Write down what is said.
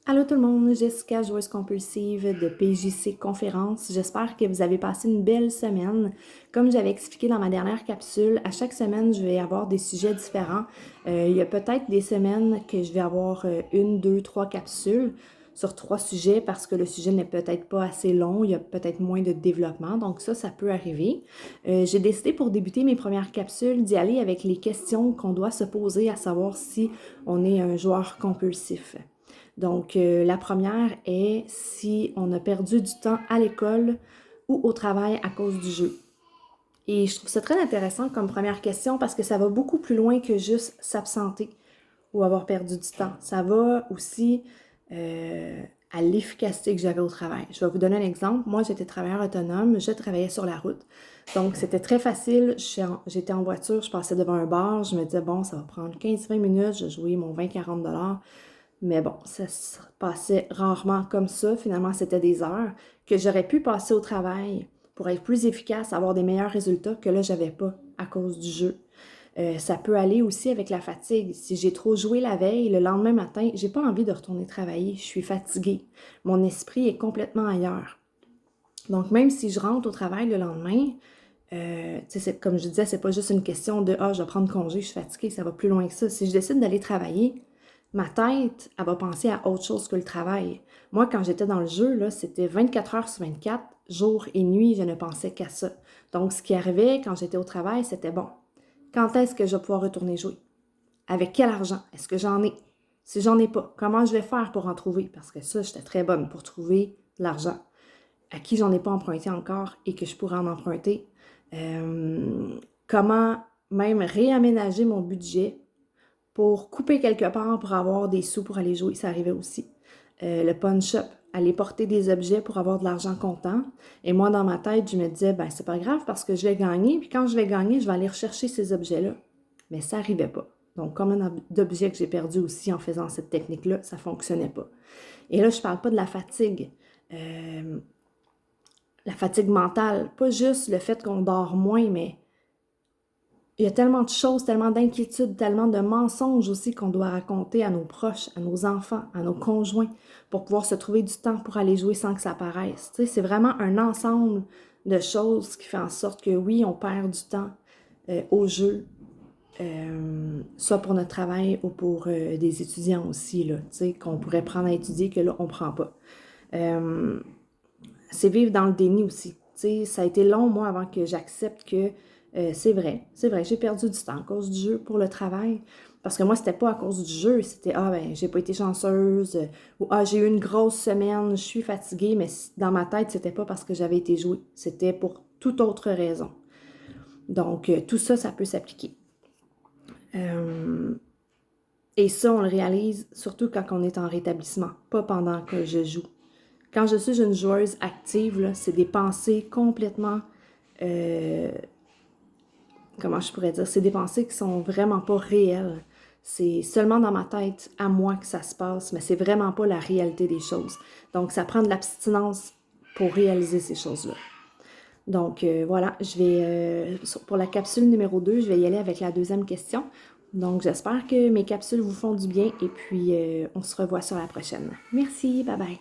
Allô tout le monde, Jessica, joueuse compulsive de PJC Conférence. J'espère que vous avez passé une belle semaine. Comme j'avais expliqué dans ma dernière capsule, à chaque semaine, je vais avoir des sujets différents. Il y a peut-être des semaines que je vais avoir une, deux, trois capsules sur trois sujets parce que le sujet n'est peut-être pas assez long, il y a peut-être moins de développement, donc ça peut arriver. J'ai décidé pour débuter mes premières capsules d'y aller avec les questions qu'on doit se poser à savoir si on est un joueur compulsif. Donc, la première est si on a perdu du temps à l'école ou au travail à cause du jeu. Et je trouve ça très intéressant comme première question parce que ça va beaucoup plus loin que juste s'absenter ou avoir perdu du temps. Ça va aussi à l'efficacité que j'avais au travail. Je vais vous donner un exemple. Moi, j'étais travailleur autonome, je travaillais sur la route. Donc, c'était très facile. J'étais en voiture, je passais devant un bar, je me disais, bon, ça va prendre 15-20 minutes, je jouais mon 20-40 $. Mais bon, ça se passait rarement comme ça. Finalement, c'était des heures que j'aurais pu passer au travail pour être plus efficace, avoir des meilleurs résultats que là, j'avais pas à cause du jeu. Ça peut aller aussi avec la fatigue. Si j'ai trop joué la veille, le lendemain matin, j'ai pas envie de retourner travailler. Je suis fatiguée. Mon esprit est complètement ailleurs. Donc, même si je rentre au travail le lendemain, comme je disais, c'est pas juste une question de je vais prendre congé, je suis fatiguée, ça va plus loin que ça. Si je décide d'aller travailler, ma tête, elle va penser à autre chose que le travail. Moi, quand j'étais dans le jeu, là, c'était 24 heures sur 24, jour et nuit, je ne pensais qu'à ça. Donc, ce qui arrivait quand j'étais au travail, c'était bon. Quand est-ce que je vais pouvoir retourner jouer? Avec quel argent? Est-ce que j'en ai? Si j'en ai pas, comment je vais faire pour en trouver? Parce que ça, j'étais très bonne pour trouver de l'argent. À qui j'en ai pas emprunté encore et que je pourrais en emprunter? Comment même réaménager mon budget pour couper quelque part pour avoir des sous pour aller jouer, ça arrivait aussi. Le pawn shop, aller porter des objets pour avoir de l'argent comptant. Et moi, dans ma tête, je me disais, ben c'est pas grave parce que je vais gagner, puis quand je vais gagner, je vais aller rechercher ces objets-là. Mais ça n'arrivait pas. Donc, combien d'objets que j'ai perdu aussi en faisant cette technique-là, ça ne fonctionnait pas. Et là, je ne parle pas de la fatigue mentale, pas juste le fait qu'on dort moins, mais il y a tellement de choses, tellement d'inquiétudes, tellement de mensonges aussi qu'on doit raconter à nos proches, à nos enfants, à nos conjoints, pour pouvoir se trouver du temps pour aller jouer sans que ça paraisse. Tu sais, c'est vraiment un ensemble de choses qui fait en sorte que oui, on perd du temps au jeu, soit pour notre travail ou pour des étudiants aussi, là, tu sais, qu'on pourrait prendre à étudier que là, on ne prend pas. C'est vivre dans le déni aussi. Tu sais, ça a été long, moi, avant que j'accepte que c'est vrai, j'ai perdu du temps à cause du jeu pour le travail. Parce que moi, c'était pas à cause du jeu, c'était ben, j'ai pas été chanceuse, ou j'ai eu une grosse semaine, je suis fatiguée, mais dans ma tête, c'était pas parce que j'avais été jouée, c'était pour toute autre raison. Donc, tout ça, ça peut s'appliquer. Et ça, on le réalise surtout quand on est en rétablissement, pas pendant que je joue. Quand je suis une joueuse active, là, c'est des pensées complètement comment je pourrais dire, c'est des pensées qui sont vraiment pas réelles. C'est seulement dans ma tête, à moi, que ça se passe, mais c'est vraiment pas la réalité des choses. Donc, ça prend de l'abstinence pour réaliser ces choses-là. Donc, voilà, pour la capsule numéro 2, je vais y aller avec la deuxième question. Donc, j'espère que mes capsules vous font du bien et puis on se revoit sur la prochaine. Merci, bye bye.